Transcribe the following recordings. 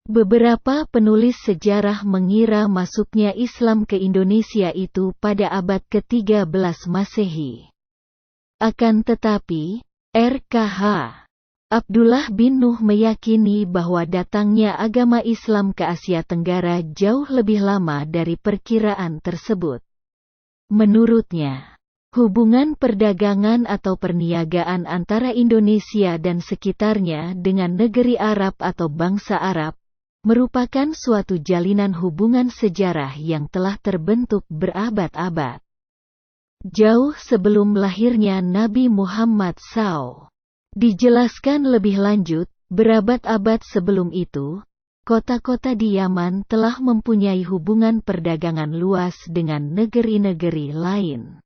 Beberapa penulis sejarah mengira masuknya Islam ke Indonesia itu pada abad ke-13 Masehi. Akan tetapi, R.K.H. Abdullah bin Nuh meyakini bahwa datangnya agama Islam ke Asia Tenggara jauh lebih lama dari perkiraan tersebut. Menurutnya, hubungan perdagangan atau perniagaan antara Indonesia dan sekitarnya dengan negeri Arab atau bangsa Arab merupakan suatu jalinan hubungan sejarah yang telah terbentuk berabad-abad. Jauh sebelum lahirnya Nabi Muhammad SAW. Dijelaskan lebih lanjut, berabad-abad sebelum itu, kota-kota di Yaman telah mempunyai hubungan perdagangan luas dengan negeri-negeri lain.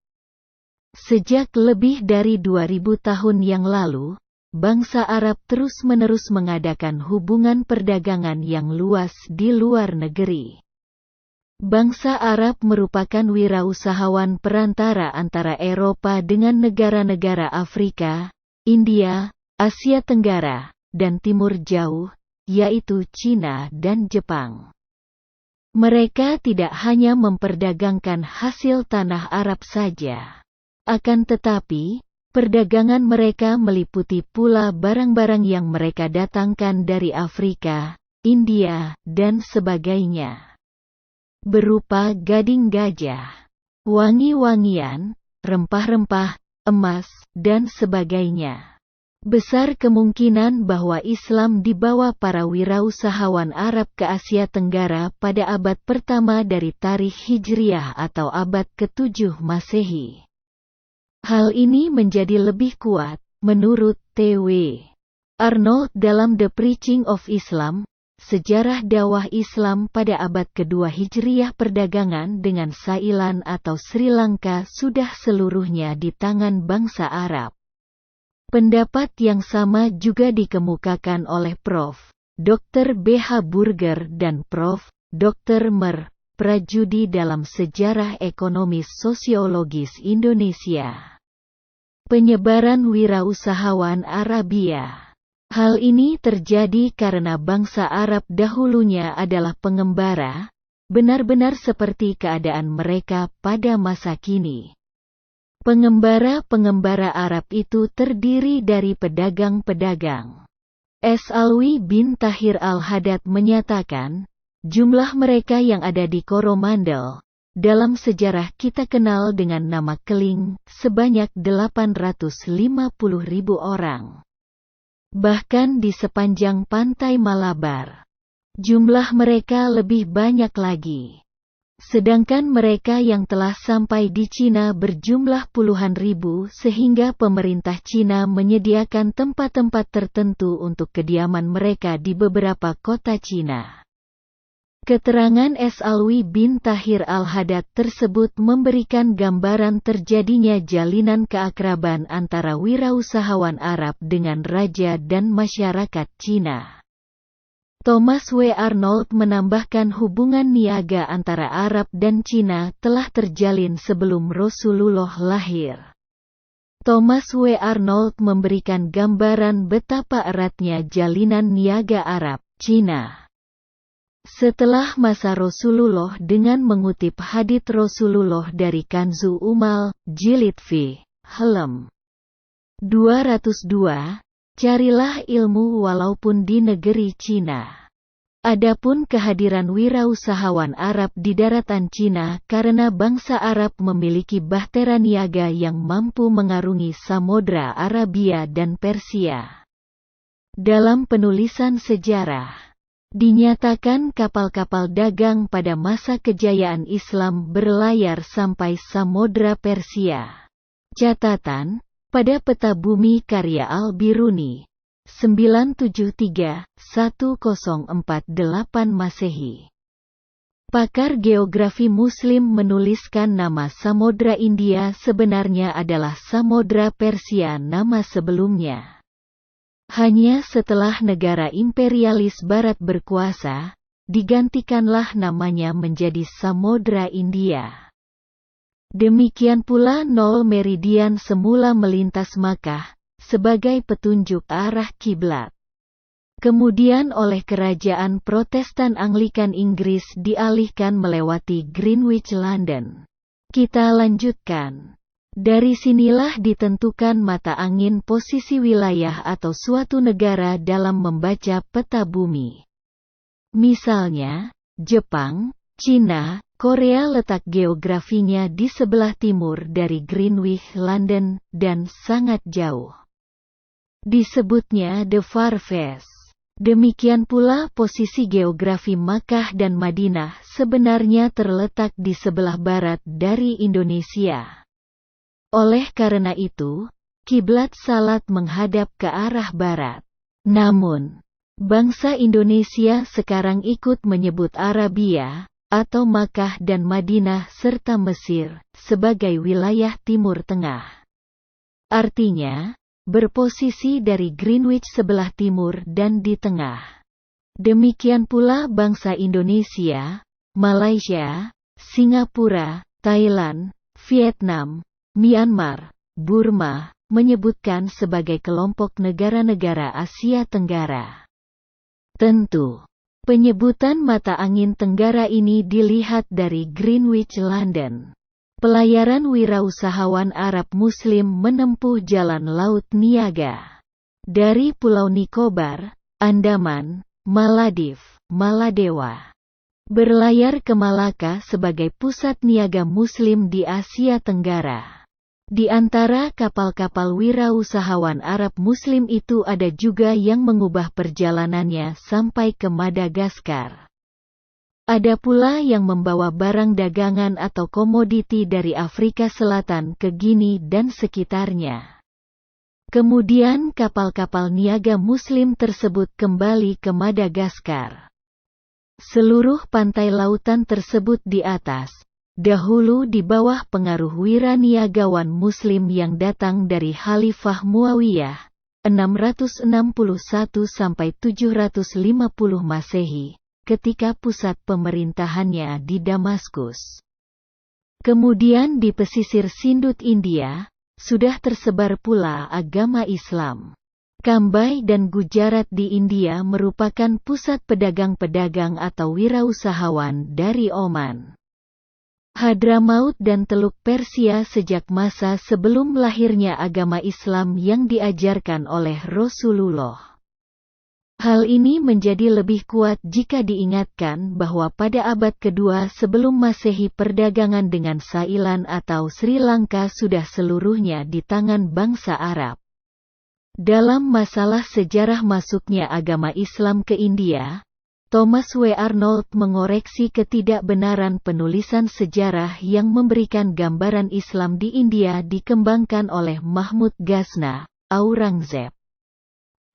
Sejak lebih dari 2000 tahun yang lalu, bangsa Arab terus-menerus mengadakan hubungan perdagangan yang luas di luar negeri. Bangsa Arab merupakan wirausahawan perantara antara Eropa dengan negara-negara Afrika, India, Asia Tenggara, dan Timur Jauh, yaitu Cina dan Jepang. Mereka tidak hanya memperdagangkan hasil tanah Arab saja. Akan tetapi, perdagangan mereka meliputi pula barang-barang yang mereka datangkan dari Afrika, India, dan sebagainya. Berupa gading gajah, wangi-wangian, rempah-rempah, emas, dan sebagainya. Besar kemungkinan bahwa Islam dibawa para wirausahawan Arab ke Asia Tenggara pada abad pertama dari tarikh Hijriah atau abad ke-7 Masehi. Hal ini menjadi lebih kuat, menurut T.W. Arnold dalam The Preaching of Islam, Sejarah dakwah Islam pada abad kedua Hijriah. Perdagangan dengan Thailand atau Sri Lanka sudah seluruhnya di tangan bangsa Arab. Pendapat yang sama juga dikemukakan oleh Prof. Dr. B.H. Burger dan Prof. Dr. Mer. Prajudi dalam Sejarah Ekonomis Sosiologis Indonesia. Penyebaran wirausahawan Arabia. Hal ini terjadi karena bangsa Arab dahulunya adalah pengembara, benar-benar seperti keadaan mereka pada masa kini. Pengembara-pengembara Arab itu terdiri dari pedagang-pedagang. Alwi bin Tahir Al-Haddad menyatakan, jumlah mereka yang ada di Coromandel, dalam sejarah kita kenal dengan nama Keling, sebanyak 850.000 orang. Bahkan di sepanjang pantai Malabar, jumlah mereka lebih banyak lagi. Sedangkan mereka yang telah sampai di Cina berjumlah puluhan ribu sehingga pemerintah Cina menyediakan tempat-tempat tertentu untuk kediaman mereka di beberapa kota Cina. Keterangan Alwi bin Tahir Al-Haddad tersebut memberikan gambaran terjadinya jalinan keakraban antara wirausahawan Arab dengan raja dan masyarakat Cina. Thomas W. Arnold menambahkan hubungan niaga antara Arab dan Cina telah terjalin sebelum Rasulullah lahir. Thomas W. Arnold memberikan gambaran betapa eratnya jalinan niaga Arab-Cina. Setelah masa Rasulullah dengan mengutip hadits Rasulullah dari Kanzu Umal, Jilid V, Helm 202, carilah ilmu walaupun di negeri Cina. Adapun kehadiran wirausahawan Arab di daratan Cina karena bangsa Arab memiliki bahtera niaga yang mampu mengarungi Samodra Arabia dan Persia. Dalam penulisan sejarah, dinyatakan kapal-kapal dagang pada masa kejayaan Islam berlayar sampai Samodra Persia. Catatan, pada peta bumi karya Al-Biruni, 973-1048 Masehi. Pakar geografi Muslim menuliskan nama Samodra India sebenarnya adalah Samodra Persia nama sebelumnya. Hanya setelah negara imperialis Barat berkuasa, digantikanlah namanya menjadi Samodra India. Demikian pula nol meridian semula melintas Makkah, sebagai petunjuk arah kiblat. Kemudian oleh kerajaan Protestan Anglikan Inggris dialihkan melewati Greenwich London. Kita lanjutkan. Dari sinilah ditentukan mata angin posisi wilayah atau suatu negara dalam membaca peta bumi. Misalnya, Jepang, Cina, Korea letak geografinya di sebelah timur dari Greenwich London dan sangat jauh. Disebutnya the Far West. Demikian pula posisi geografi Makkah dan Madinah sebenarnya terletak di sebelah barat dari Indonesia. Oleh karena itu, kiblat salat menghadap ke arah barat. Namun, bangsa Indonesia sekarang ikut menyebut Arabia, atau Makkah dan Madinah serta Mesir, sebagai wilayah Timur Tengah. Artinya, berposisi dari Greenwich sebelah timur dan di tengah. Demikian pula bangsa Indonesia, Malaysia, Singapura, Thailand, Vietnam, Myanmar, Burma, menyebutkan sebagai kelompok negara-negara Asia Tenggara. Tentu, penyebutan mata angin tenggara ini dilihat dari Greenwich London. Pelayaran wirausahawan Arab Muslim menempuh jalan Laut Niaga. Dari Pulau Nicobar, Andaman, Maldives, Maladewa. Berlayar ke Malaka sebagai pusat niaga Muslim di Asia Tenggara. Di antara kapal-kapal wirausahawan Arab Muslim itu ada juga yang mengubah perjalanannya sampai ke Madagaskar. Ada pula yang membawa barang dagangan atau komoditi dari Afrika Selatan ke Guinea dan sekitarnya. Kemudian kapal-kapal niaga Muslim tersebut kembali ke Madagaskar. Seluruh pantai lautan tersebut di atas, dahulu di bawah pengaruh wiraniagawan Muslim yang datang dari Khalifah Muawiyah, 661–750 Masehi, ketika pusat pemerintahannya di Damaskus. Kemudian di pesisir Sindut India, sudah tersebar pula agama Islam. Kambai dan Gujarat di India merupakan pusat pedagang-pedagang atau wirausahawan dari Oman, Hadramaut dan Teluk Persia sejak masa sebelum lahirnya agama Islam yang diajarkan oleh Rasulullah. Hal ini menjadi lebih kuat jika diingatkan bahwa pada abad kedua sebelum Masehi perdagangan dengan Thailand atau Sri Lanka sudah seluruhnya di tangan bangsa Arab. Dalam masalah sejarah masuknya agama Islam ke India, Thomas W. Arnold mengoreksi ketidakbenaran penulisan sejarah yang memberikan gambaran Islam di India dikembangkan oleh Mahmud Ghazni, Aurangzeb.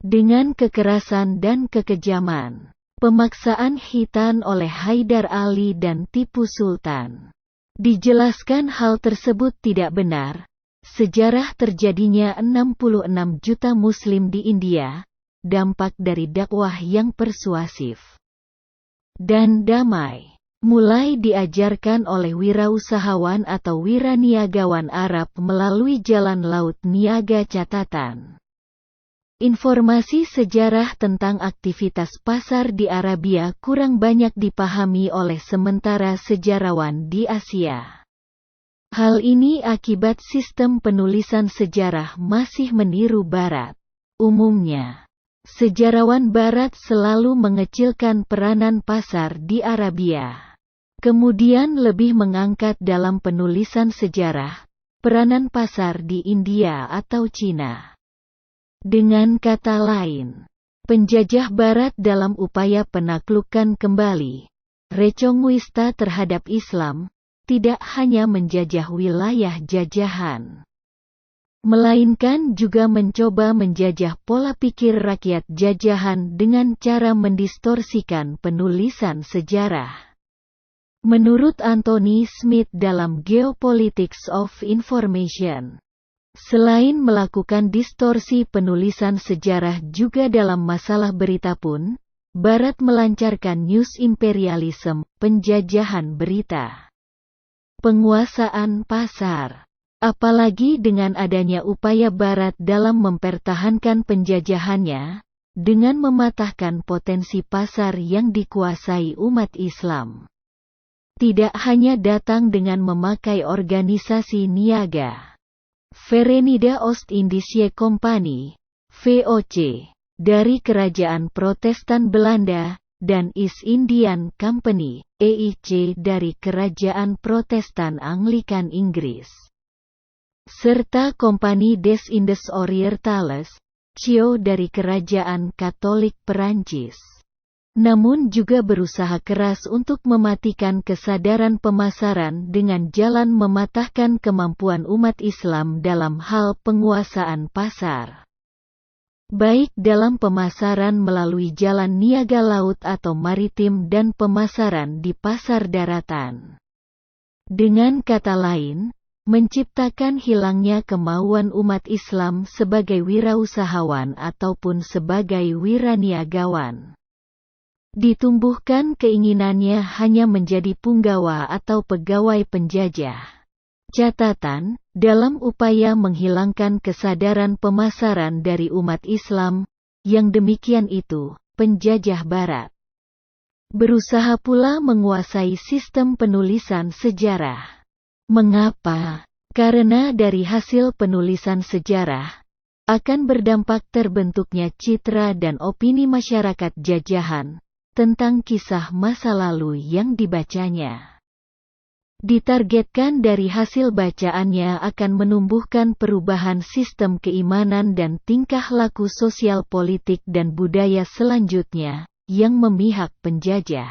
Dengan kekerasan dan kekejaman, pemaksaan khitan oleh Haidar Ali dan Tipu Sultan. Dijelaskan hal tersebut tidak benar. Sejarah terjadinya 66 juta Muslim di India, dampak dari dakwah yang persuasif dan damai, mulai diajarkan oleh wirausahawan atau wiraniagawan Arab melalui jalan laut niaga catatan. Informasi sejarah tentang aktivitas pasar di Arabia kurang banyak dipahami oleh sementara sejarawan di Asia. Hal ini akibat sistem penulisan sejarah masih meniru Barat. Umumnya, sejarawan Barat selalu mengecilkan peranan pasar di Arabia. Kemudian lebih mengangkat dalam penulisan sejarah, peranan pasar di India atau Cina. Dengan kata lain, penjajah Barat dalam upaya penaklukan kembali, Reconquista terhadap Islam, tidak hanya menjajah wilayah jajahan, melainkan juga mencoba menjajah pola pikir rakyat jajahan dengan cara mendistorsikan penulisan sejarah. Menurut Anthony Smith dalam Geopolitics of Information, selain melakukan distorsi penulisan sejarah juga dalam masalah berita pun, Barat melancarkan news imperialism, penjajahan berita, penguasaan pasar. Apalagi dengan adanya upaya Barat dalam mempertahankan penjajahannya, dengan mematahkan potensi pasar yang dikuasai umat Islam. Tidak hanya datang dengan memakai organisasi niaga Verenigde Oost-Indische Compagnie, VOC, dari Kerajaan Protestan Belanda, dan East Indian Company, EIC dari Kerajaan Protestan Anglikan Inggris, serta Compagnie des Indes Orientales, CIO dari Kerajaan Katolik Perancis. Namun juga berusaha keras untuk mematikan kesadaran pemasaran dengan jalan mematahkan kemampuan umat Islam dalam hal penguasaan pasar, baik dalam pemasaran melalui jalan niaga laut atau maritim dan pemasaran di pasar daratan. Dengan kata lain, menciptakan hilangnya kemauan umat Islam sebagai wirausahawan ataupun sebagai wiraniagawan. Ditumbuhkan keinginannya hanya menjadi punggawa atau pegawai penjajah. Catatan, dalam upaya menghilangkan kesadaran pemasaran dari umat Islam, yang demikian itu, penjajah Barat berusaha pula menguasai sistem penulisan sejarah. Mengapa? Karena dari hasil penulisan sejarah, akan berdampak terbentuknya citra dan opini masyarakat jajahan tentang kisah masa lalu yang dibacanya. Ditargetkan dari hasil bacaannya akan menumbuhkan perubahan sistem keimanan dan tingkah laku sosial politik dan budaya selanjutnya, yang memihak penjajah.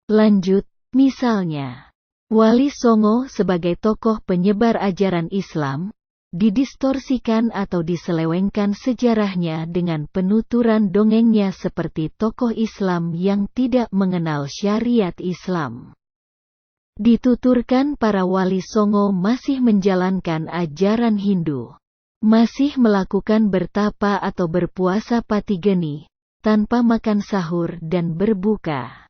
Lanjut, misalnya, Wali Songo sebagai tokoh penyebar ajaran Islam, didistorsikan atau diselewengkan sejarahnya dengan penuturan dongengnya seperti tokoh Islam yang tidak mengenal syariat Islam. Dituturkan para wali Songo masih menjalankan ajaran Hindu, masih melakukan bertapa atau berpuasa patigeni, tanpa makan sahur dan berbuka.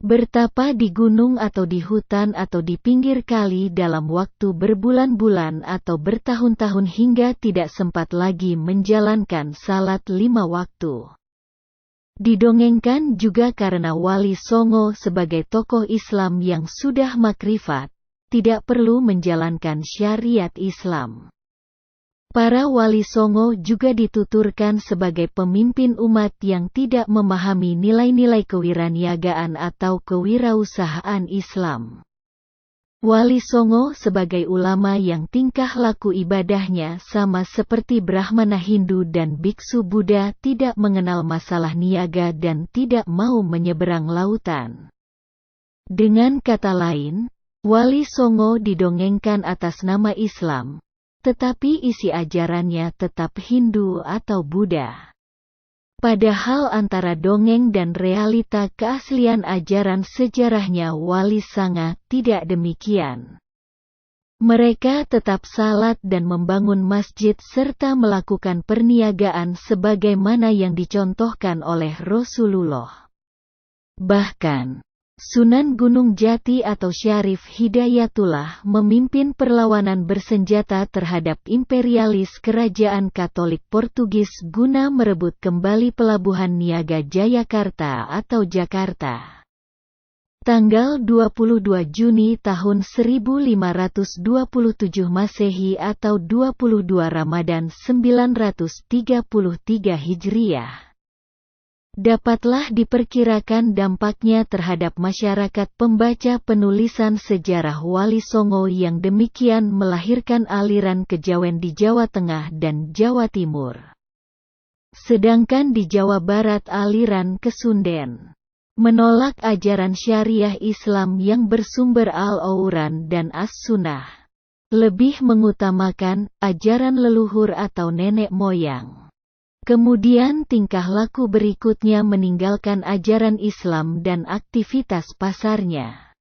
Bertapa di gunung atau di hutan atau di pinggir kali dalam waktu berbulan-bulan atau bertahun-tahun hingga tidak sempat lagi menjalankan salat 5 waktu. Didongengkan juga karena Wali Songo sebagai tokoh Islam yang sudah makrifat, tidak perlu menjalankan syariat Islam. Para Wali Songo juga dituturkan sebagai pemimpin umat yang tidak memahami nilai-nilai kewiraniagaan atau kewirausahaan Islam. Wali Songo sebagai ulama yang tingkah laku ibadahnya sama seperti Brahmana Hindu dan biksu Buddha tidak mengenal masalah niaga dan tidak mau menyeberang lautan. Dengan kata lain, Wali Songo didongengkan atas nama Islam, tetapi isi ajarannya tetap Hindu atau Buddha. Padahal antara dongeng dan realita keaslian ajaran sejarahnya Wali Sanga tidak demikian. Mereka tetap salat dan membangun masjid serta melakukan perniagaan sebagaimana yang dicontohkan oleh Rasulullah. Bahkan, Sunan Gunung Jati atau Syarif Hidayatullah memimpin perlawanan bersenjata terhadap imperialis Kerajaan Katolik Portugis guna merebut kembali pelabuhan niaga Jayakarta atau Jakarta. Tanggal 22 Juni tahun 1527 Masehi atau 22 Ramadan 933 Hijriah. Dapatlah diperkirakan dampaknya terhadap masyarakat pembaca penulisan sejarah Wali Songo yang demikian melahirkan aliran kejawen di Jawa Tengah dan Jawa Timur. Sedangkan di Jawa Barat aliran Kesunden menolak ajaran syariah Islam yang bersumber Al-Quran dan As-Sunnah, lebih mengutamakan ajaran leluhur atau nenek moyang. Kemudian tingkah laku berikutnya meninggalkan ajaran Islam dan aktivitas pasarnya.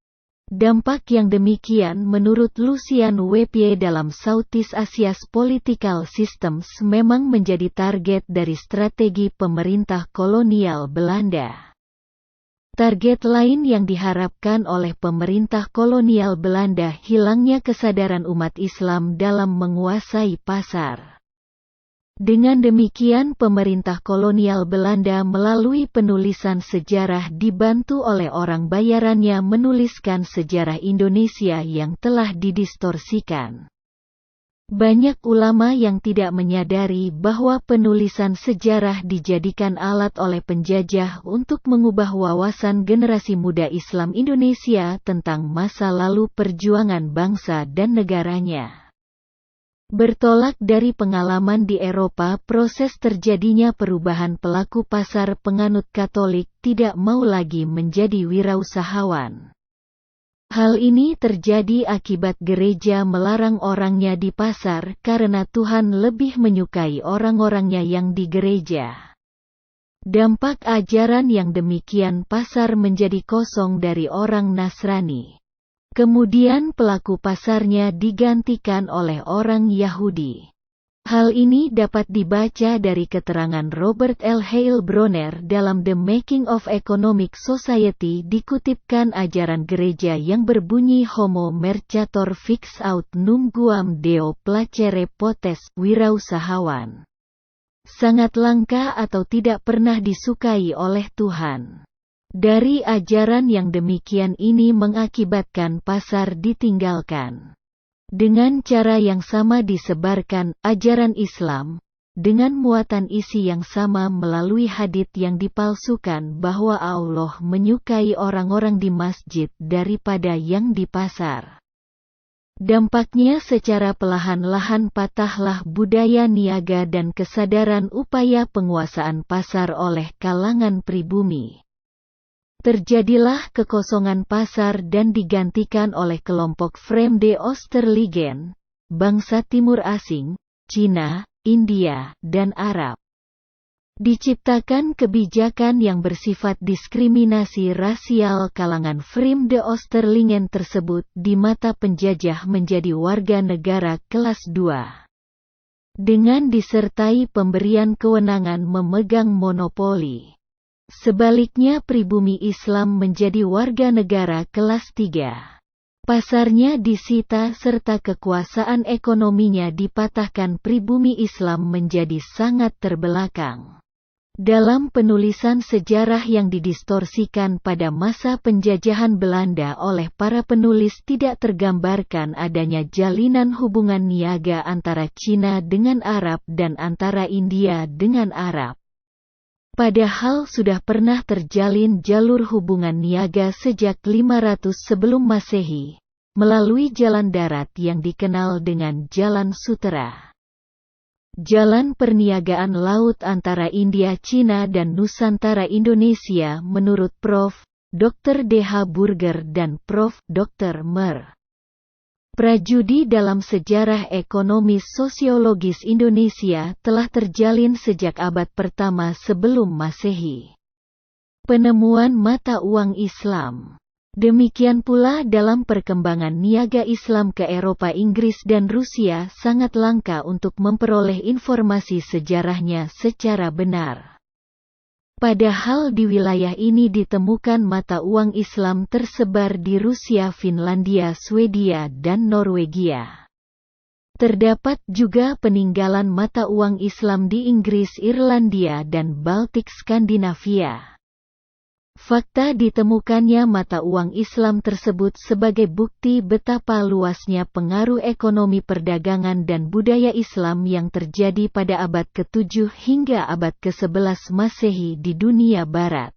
Dampak yang demikian menurut Lucian W.P. dalam Southeast Asia's Political Systems memang menjadi target dari strategi pemerintah kolonial Belanda. Target lain yang diharapkan oleh pemerintah kolonial Belanda hilangnya kesadaran umat Islam dalam menguasai pasar. Dengan demikian pemerintah kolonial Belanda melalui penulisan sejarah dibantu oleh orang bayarannya menuliskan sejarah Indonesia yang telah didistorsikan. Banyak ulama yang tidak menyadari bahwa penulisan sejarah dijadikan alat oleh penjajah untuk mengubah wawasan generasi muda Islam Indonesia tentang masa lalu perjuangan bangsa dan negaranya. Bertolak dari pengalaman di Eropa, proses terjadinya perubahan pelaku pasar penganut Katolik tidak mau lagi menjadi wirausahawan. Hal ini terjadi akibat gereja melarang orangnya di pasar karena Tuhan lebih menyukai orang-orangnya yang di gereja. Dampak ajaran yang demikian, pasar menjadi kosong dari orang Nasrani. Kemudian pelaku pasarnya digantikan oleh orang Yahudi. Hal ini dapat dibaca dari keterangan Robert L. Hale Bronner dalam The Making of Economic Society. Dikutipkan ajaran gereja yang berbunyi Homo mercator fix aut num guam deo placere potes, wirausahawan sangat langka atau tidak pernah disukai oleh Tuhan. Dari ajaran yang demikian ini mengakibatkan pasar ditinggalkan. Dengan cara yang sama disebarkan ajaran Islam, dengan muatan isi yang sama melalui hadits yang dipalsukan bahwa Allah menyukai orang-orang di masjid daripada yang di pasar. Dampaknya secara perlahan-lahan patahlah budaya niaga dan kesadaran upaya penguasaan pasar oleh kalangan pribumi. Terjadilah kekosongan pasar dan digantikan oleh kelompok Vreemde Oosterlingen, bangsa timur asing, Cina, India, dan Arab. Diciptakan kebijakan yang bersifat diskriminasi rasial. Kalangan Vreemde Oosterlingen tersebut di mata penjajah menjadi warga negara kelas 2. Dengan disertai pemberian kewenangan memegang monopoli. Sebaliknya pribumi Islam menjadi warga negara kelas 3. Pasarnya disita serta kekuasaan ekonominya dipatahkan. Pribumi Islam menjadi sangat terbelakang. Dalam penulisan sejarah yang didistorsikan pada masa penjajahan Belanda oleh para penulis tidak tergambarkan adanya jalinan hubungan niaga antara Cina dengan Arab dan antara India dengan Arab. Padahal sudah pernah terjalin jalur hubungan niaga sejak 500 sebelum Masehi, melalui jalan darat yang dikenal dengan Jalan Sutera. Jalan perniagaan laut antara India, Cina dan Nusantara Indonesia menurut Prof. Dr. D.H. Burger dan Prof. Dr. Mer. Prajudi dalam sejarah ekonomis sosiologis Indonesia telah terjalin sejak abad pertama sebelum Masehi. Penemuan mata uang Islam. Demikian pula dalam perkembangan niaga Islam ke Eropa, Inggris dan Rusia sangat langka untuk memperoleh informasi sejarahnya secara benar. Padahal di wilayah ini ditemukan mata uang Islam tersebar di Rusia, Finlandia, Swedia, dan Norwegia. Terdapat juga peninggalan mata uang Islam di Inggris, Irlandia, dan Baltik Skandinavia. Fakta ditemukannya mata uang Islam tersebut sebagai bukti betapa luasnya pengaruh ekonomi perdagangan dan budaya Islam yang terjadi pada abad ke-7 hingga abad ke-11 Masehi di dunia Barat.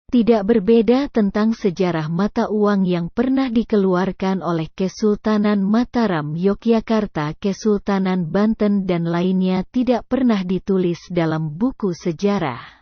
Tidak berbeda tentang sejarah mata uang yang pernah dikeluarkan oleh Kesultanan Mataram, Yogyakarta, Kesultanan Banten dan lainnya tidak pernah ditulis dalam buku sejarah.